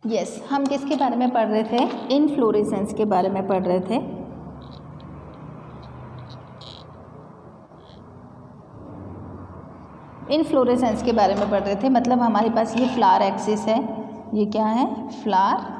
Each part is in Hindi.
यस, हम किसके बारे में पढ़ रहे थे? इनफ्लोरेसेंस के बारे में पढ़ रहे थे। इनफ्लोरेसेंस के बारे में पढ़ रहे थे, मतलब हमारे पास ये फ्लावर एक्सिस है, ये क्या है? फ्लावर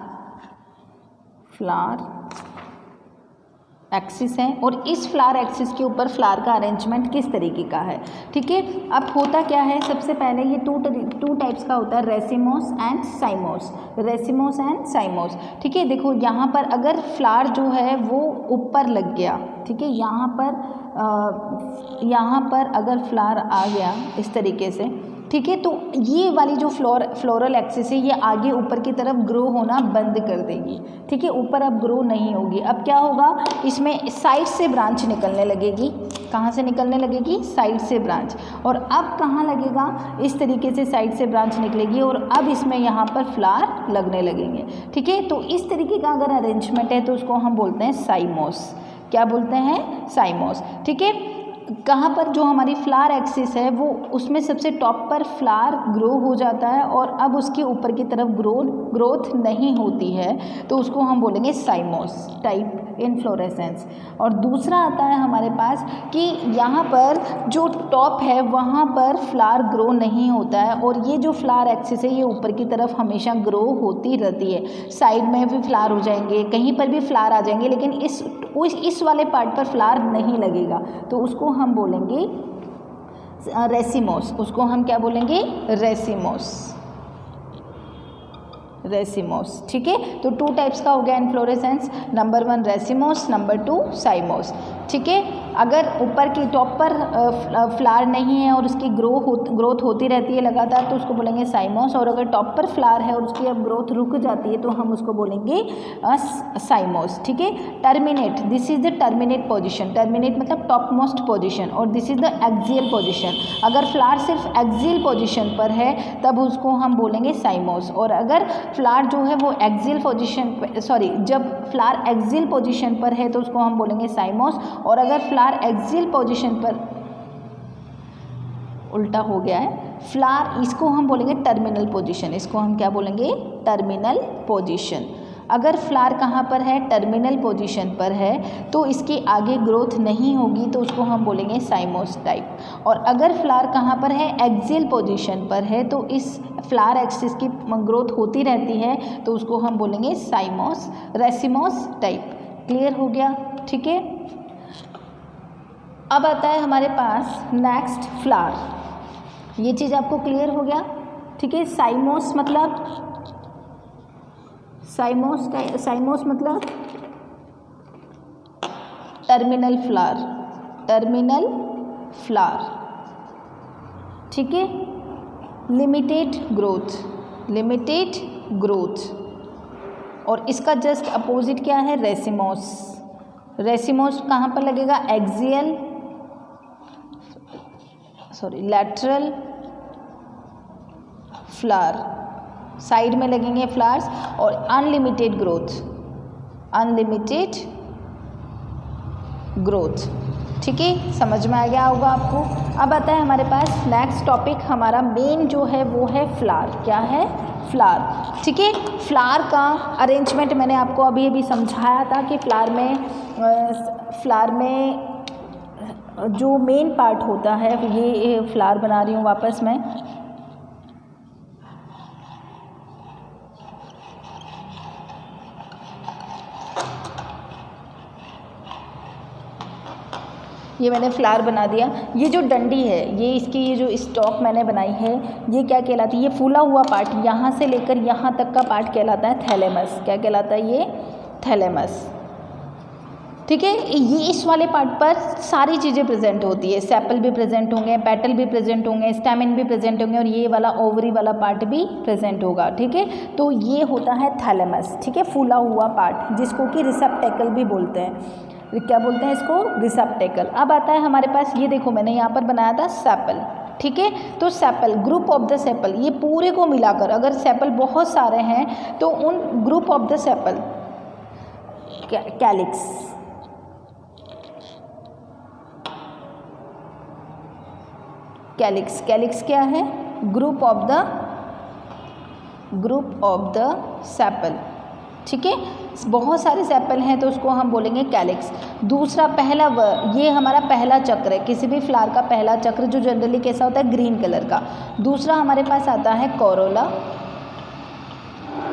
एक्सिस है, और इस फ्लावर एक्सिस के ऊपर फ्लावर का अरेंजमेंट किस तरीके का है, ठीक है। अब होता क्या है, सबसे पहले ये टू टाइप्स का होता है, रेसिमोस एंड साइमोस, रेसिमोस एंड साइमोस, ठीक है। देखो यहाँ पर अगर फ्लावर जो है वो ऊपर लग गया, ठीक है, यहाँ पर अगर फ्लावर आ गया इस तरीके से, ठीक है, तो ये वाली जो फ्लोरल एक्सिस है ये आगे ऊपर की तरफ ग्रो होना बंद कर देगी, ठीक है, ऊपर अब ग्रो नहीं होगी। अब क्या होगा, इसमें साइड से ब्रांच निकलने लगेगी। कहाँ से निकलने लगेगी? साइड से ब्रांच। और अब कहाँ लगेगा? इस तरीके से साइड से ब्रांच निकलेगी और अब इसमें यहाँ पर फ्लावर लगने लगेंगे, ठीक है। तो इस तरीके का अगर अरेंजमेंट है तो उसको हम बोलते हैं साइमोस। क्या बोलते हैं? साइमोस, ठीक है। कहाँ पर जो हमारी फ्लावर एक्सिस है वो उसमें सबसे टॉप पर फ्लावर ग्रो हो जाता है और अब उसके ऊपर की तरफ ग्रोथ नहीं होती है, तो उसको हम बोलेंगे साइमोस टाइप इनफ्लोरेसेंस। और दूसरा आता है हमारे पास कि यहाँ पर जो टॉप है वहाँ पर फ्लावर ग्रो नहीं होता है और ये जो फ्लावर एक्सिस है ये ऊपर की तरफ हमेशा ग्रो होती रहती है। साइड में भी फ्लावर हो जाएंगे, कहीं पर भी फ्लावर आ जाएंगे, लेकिन इस वाले पार्ट पर फ्लावर नहीं लगेगा, तो उसको हम बोलेंगे रेसिमोस। उसको हम क्या बोलेंगे? रेसिमोस, ठीक है। तो टू टाइप्स का हो गया इनफ्लोरेसेंस, नंबर 1 रेसिमोस, नंबर 2 साइमोस, ठीक है। अगर ऊपर की टॉप पर फ्लावर नहीं है और उसकी ग्रोथ होती रहती है लगातार, तो उसको बोलेंगे साइमोस। और अगर टॉप पर फ्लावर है और उसकी अब ग्रोथ रुक जाती है तो हम उसको बोलेंगे साइमोस, ठीक है। Terminate, this is the terminate position, terminate मतलब टॉप मोस्ट पोजिशन, और this is the axial position. अगर फ्लावर सिर्फ एक्सियल पोजिशन पर है तब उसको हम बोलेंगे साइमोस। और अगर फ्लावर जो है वो एक्सियल पोजिशन, जब फ्लावर एक्सियल पोजिशन पर है तो उसको हम बोलेंगे साइमोस। और अगर फ्लावर एक्सियल पोजीशन पर, उल्टा हो गया है फ्लावर, इसको हम बोलेंगे टर्मिनल पोजीशन। इसको हम क्या बोलेंगे? Terminal position. अगर फ्लावर कहाँ पर है? टर्मिनल पोजीशन पर है, तो इसके आगे ग्रोथ नहीं होगी तो उसको हम बोलेंगे साइमोस टाइप। और अगर फ्लावर कहाँ पर है? एक्सियल पोजीशन पर है, तो इस फ्लावर एक्सिस की ग्रोथ होती रहती है तो उसको हम बोलेंगे साइमोस, रेसिमोस टाइप। क्लियर हो गया? ठीक है। अब आता है हमारे पास नेक्स्ट फ्लावर। ये चीज़ आपको क्लियर हो गया? ठीक है। साइमोस मतलब टर्मिनल फ्लावर, ठीक है। लिमिटेड ग्रोथ, और इसका जस्ट अपोजिट क्या है? रेसिमोस कहाँ पर लगेगा? लैटरल फ्लावर, साइड में लगेंगे फ्लावर्स। और अनलिमिटेड ग्रोथ, ठीक है। समझ में आ गया होगा आपको। अब आता है हमारे पास नेक्स्ट टॉपिक, हमारा मेन जो है वो है फ्लावर। क्या है? फ्लावर, ठीक है। फ्लावर का अरेंजमेंट मैंने आपको अभी समझाया था कि फ्लावर में जो मेन पार्ट होता है, ये फ्लावर बना रही हूँ वापस मैं। ये मैंने फ्लावर बना दिया। ये जो डंडी है, ये जो स्टॉक मैंने बनाई है, ये क्या कहलाती है? ये फूला हुआ पार्ट, यहाँ से लेकर यहाँ तक का पार्ट कहलाता है थैलेमस। क्या कहलाता है? ये थैलेमस, ठीक है। ये इस वाले पार्ट पर सारी चीज़ें प्रेजेंट होती है। सेपल भी प्रेजेंट होंगे, पेटल भी प्रेजेंट होंगे, स्टैमिन भी प्रेजेंट होंगे, और ये वाला ओवरी वाला पार्ट भी प्रेजेंट होगा, ठीक है। तो ये होता है थैलेमस, ठीक है, फूला हुआ पार्ट, जिसको कि रिसेप्टेकल भी बोलते हैं। क्या बोलते हैं इसको? रिसेप्टेकल। अब आता है हमारे पास, ये देखो मैंने यहाँ पर बनाया था सेपल, ठीक है। तो sepal, group of the sepal, ये पूरे को मिलाकर, अगर सेपल बहुत सारे हैं तो उन group of the sepal, calyx क्या है? Group of the group of the sepal. ठीक है, बहुत सारे सेपल हैं तो उसको हम बोलेंगे कैलिक्स। दूसरा पहला ये हमारा पहला चक्र है, किसी भी फ्लावर का पहला चक्र जो जनरली कैसा होता है, ग्रीन कलर का। दूसरा हमारे पास आता है कोरोला।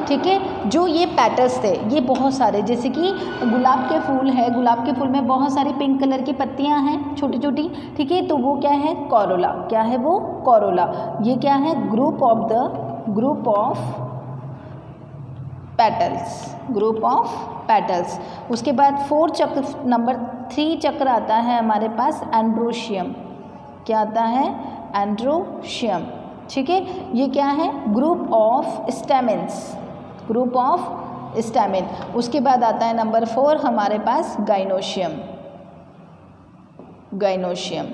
ठीक है, जो ये पेटल्स थे ये बहुत सारे, जैसे कि गुलाब के फूल है, गुलाब के फूल में बहुत सारी पिंक कलर की पत्तियां हैं छोटी छोटी। ठीक है, तो वो क्या है, कोरोला। क्या है वो, कोरोला। ये क्या है, group of petals, group of petals. उसके बाद नंबर 3 चक्र आता है हमारे पास एंड्रोशियम। क्या आता है, एंड्रोशियम। ठीक है, ये क्या है, group of stamens, group of stamen. उसके बाद आता है नंबर 4 हमारे पास गाइनोशियम, गाइनोशियम।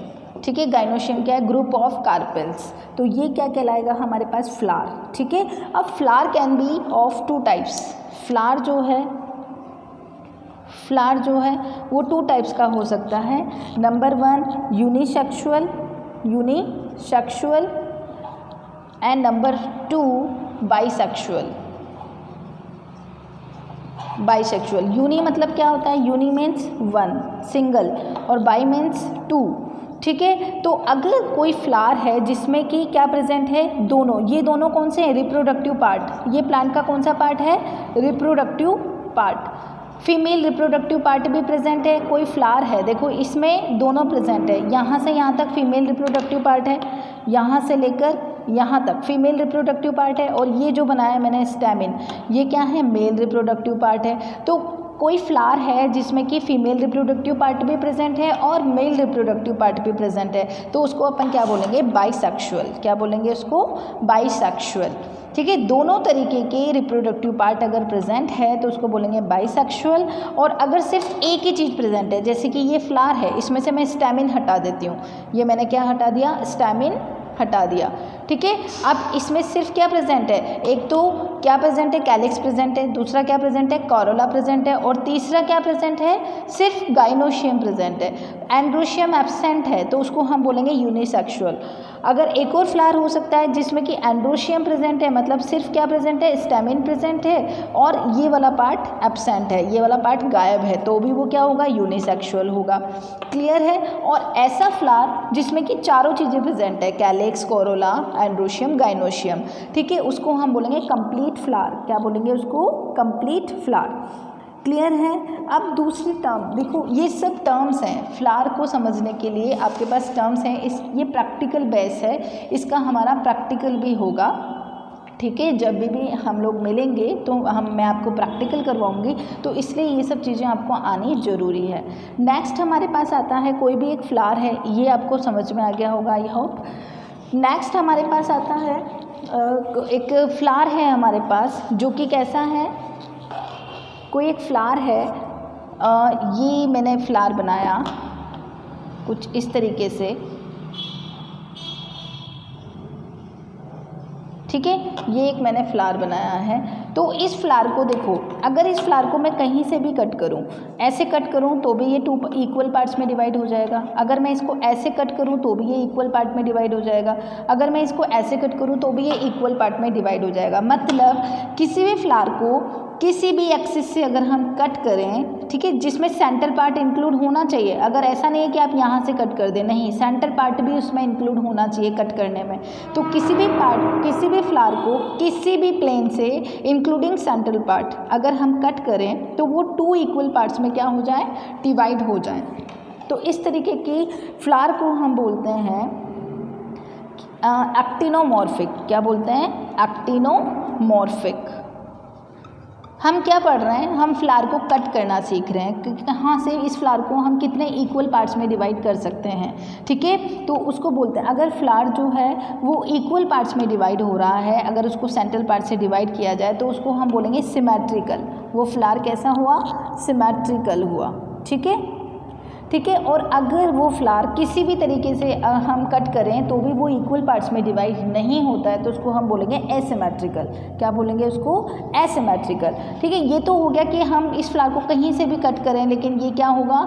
ठीक है, गाइनोशियम क्या है, ग्रुप ऑफ कार्पेल्स। तो ये क्या कहलाएगा हमारे पास, फ्लावर। ठीक है, अब flower can be of 2 types. Flower जो है वो 2 टाइप्स का हो सकता है। Number 1 unisexual and number 2 bisexual. Uni मतलब क्या होता है, यूनी मीन्स 1 सिंगल और बाई मीन्स 2। ठीक है, तो अगर कोई फ्लावर है जिसमें कि क्या प्रेजेंट है, दोनों, ये दोनों कौन से हैं, रिप्रोडक्टिव पार्ट। ये प्लांट का कौन सा पार्ट है, reproductive part. Female reproductive part भी प्रेजेंट है। कोई फ्लावर है, देखो इसमें दोनों प्रेजेंट है, यहाँ से यहाँ तक फीमेल रिप्रोडक्टिव पार्ट है, यहाँ से लेकर यहाँ तक फीमेल रिप्रोडक्टिव पार्ट है, और ये जो बनाया मैंने स्टेमिन, ये क्या है, मेल रिप्रोडक्टिव पार्ट है। तो कोई फ्लावर है जिसमें कि फीमेल रिप्रोडक्टिव पार्ट भी प्रेजेंट है और मेल रिप्रोडक्टिव पार्ट भी प्रेजेंट है, तो उसको अपन क्या बोलेंगे, बाइसेक्सुअल। क्या बोलेंगे उसको, बाइसेक्सुअल। ठीक है, दोनों तरीके के रिप्रोडक्टिव पार्ट अगर प्रेजेंट है तो उसको बोलेंगे बाइसेक्सुअल। और अगर सिर्फ एक ही चीज़ प्रेजेंट है, जैसे कि ये फ्लावर है, इसमें से मैं स्टेमिन हटा देती हूँ, ये मैंने क्या हटा दिया, स्टेमिन हटा दिया। ठीक है, अब इसमें सिर्फ क्या प्रेजेंट है, एक तो क्या प्रेजेंट है, कैलिक्स प्रेजेंट है, दूसरा क्या प्रेजेंट है, कोरोला प्रेजेंट है, और तीसरा क्या प्रेजेंट है, सिर्फ गाइनोशियम प्रेजेंट है, एंड्रोशियम एब्सेंट है, तो उसको हम बोलेंगे यूनिसेक्सुअल। अगर एक और फ्लावर हो सकता है जिसमें कि एंड्रोशियम प्रेजेंट है, मतलब सिर्फ क्या प्रेजेंट है, स्टेमिन प्रेजेंट है और ये वाला पार्ट एब्सेंट है, ये वाला पार्ट गायब है, तो भी वो क्या होगा, यूनिसेक्सुअल होगा। क्लियर है। और ऐसा फ्लावर जिसमें कि चारों चीज़ें प्रेजेंट है, कैलिक्स, कोरोला, एंड्रोशियम, गाइनोशियम, ठीक है, उसको हम बोलेंगे कंप्लीट फ्लावर। क्या बोलेंगे उसको, कंप्लीट फ्लावर। क्लियर है। अब दूसरी टर्म देखो, ये सब टर्म्स हैं फ्लावर को समझने के लिए, आपके पास टर्म्स हैं। ये प्रैक्टिकल बेस है, इसका हमारा प्रैक्टिकल भी होगा। ठीक है, जब भी हम लोग मिलेंगे तो मैं आपको प्रैक्टिकल करवाऊंगी, तो इसलिए ये सब चीज़ें आपको आनी ज़रूरी है। नेक्स्ट हमारे पास आता है, कोई भी एक फ्लावर है, ये आपको समझ में आ गया होगा आई होप। नेक्स्ट हमारे पास आता है एक फ्लावर है हमारे पास, जो कि कैसा है, कोई एक फ्लावर है, ये मैंने फ्लावर बनाया कुछ इस तरीके से। ठीक है, ये एक मैंने फ्लावर बनाया है। तो इस फ्लावर को देखो, अगर इस फ्लावर को मैं कहीं से भी कट करूं, ऐसे कट करूं तो भी ये 2 इक्वल पार्ट्स में डिवाइड हो जाएगा। अगर मैं इसको ऐसे कट करूं तो भी ये इक्वल पार्ट में डिवाइड हो जाएगा। अगर मैं इसको ऐसे कट करूं तो भी ये इक्वल पार्ट में डिवाइड हो जाएगा। मतलब किसी भी फ्लावर को किसी भी एक्सिस से अगर हम कट करें, ठीक है, जिसमें सेंटर पार्ट इंक्लूड होना चाहिए। अगर ऐसा नहीं है कि आप यहाँ से कट कर दें, नहीं, सेंटर पार्ट भी उसमें इंक्लूड होना चाहिए कट करने में। तो किसी भी फ्लावर को किसी भी प्लेन से इंक्लूडिंग सेंट्रल पार्ट अगर हम कट करें तो वो 2 इक्वल पार्ट्स में क्या हो जाए, डिवाइड हो जाए। तो इस तरीके की फ्लावर को हम बोलते हैं एक्टिनोमॉर्फिक। क्या बोलते हैं, एक्टिनोमॉर्फिक। हम क्या पढ़ रहे हैं, हम फ्लावर को कट करना सीख रहे हैं कि कहाँ से इस फ्लावर को हम कितने इक्वल पार्ट्स में डिवाइड कर सकते हैं। ठीक है, तो उसको बोलते हैं, अगर फ्लावर जो है वो इक्वल पार्ट्स में डिवाइड हो रहा है, अगर उसको सेंट्रल पार्ट से डिवाइड किया जाए तो उसको हम बोलेंगे सिमेट्रिकल। वो फ्लावर कैसा हुआ, सिमेट्रिकल हुआ। ठीक है, ठीक है। और अगर वो फ्लावर किसी भी तरीके से हम कट करें तो भी वो इक्वल पार्ट्स में डिवाइड नहीं होता है, तो उसको हम बोलेंगे एसिमेट्रिकल। क्या बोलेंगे उसको, एसिमेट्रिकल। ठीक है, ये तो हो गया कि हम इस फ्लावर को कहीं से भी कट करें, लेकिन ये क्या होगा,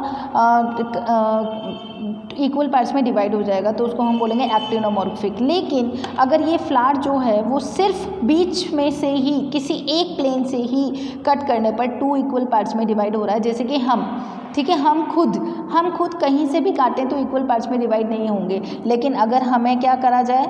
इक्वल पार्ट्स में डिवाइड हो जाएगा तो उसको हम बोलेंगे एक्टिनोमॉर्फिक। लेकिन अगर ये फ्लावर जो है वो सिर्फ बीच में से ही किसी एक प्लेन से ही कट करने पर 2 इक्वल पार्ट्स में डिवाइड हो रहा है, जैसे कि हम, ठीक है, हम खुद कहीं से भी काटें तो इक्वल पार्ट्स में डिवाइड नहीं होंगे। लेकिन अगर हमें क्या करा जाए,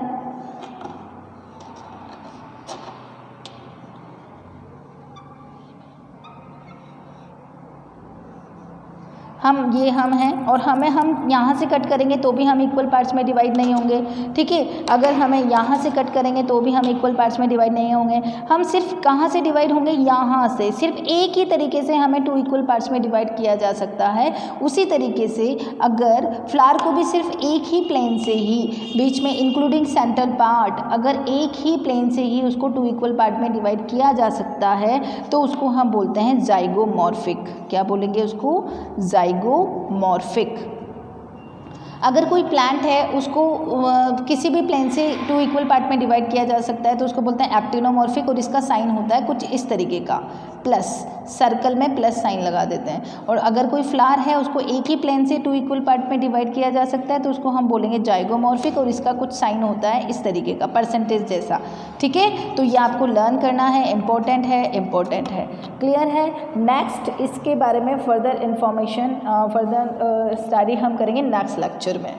हम हैं और हम यहाँ से कट करेंगे तो भी हम इक्वल पार्ट्स में डिवाइड नहीं होंगे, ठीक है। अगर हमें यहाँ से कट करेंगे तो भी हम इक्वल पार्ट्स में डिवाइड नहीं होंगे। हम सिर्फ कहाँ से डिवाइड होंगे, यहाँ से। सिर्फ एक ही तरीके से हमें 2 इक्वल पार्ट्स में डिवाइड किया जा सकता है। उसी तरीके से अगर फ्लावर को भी सिर्फ एक ही प्लेन से ही बीच में इंक्लूडिंग सेंट्रल पार्ट, अगर एक ही प्लेन से ही उसको 2 इक्वल पार्ट में डिवाइड किया जा सकता है तो उसको हम बोलते हैं जाइगोमॉर्फिक। क्या बोलेंगे उसको? जाइगोमॉर्फिक। अगर कोई प्लांट है उसको किसी भी प्लेन से 2 इक्वल पार्ट में डिवाइड किया जा सकता है तो उसको बोलते हैं एक्टिनोमॉर्फिक। और इसका साइन होता है कुछ इस तरीके का, प्लस, सर्कल में प्लस साइन लगा देते हैं। और अगर कोई फ्लावर है उसको एक ही प्लेन से 2 इक्वल पार्ट में डिवाइड किया जा सकता है तो उसको हम बोलेंगे जाइगोमॉर्फिक। और इसका कुछ साइन होता है इस तरीके का, परसेंटेज जैसा, ठीक है। तो ये आपको लर्न करना है, इम्पोर्टेंट है। क्लियर है? नेक्स्ट इसके बारे में फर्दर इंफॉर्मेशन, फर्दर स्टडी हम करेंगे नेक्स्ट लेक्चर में।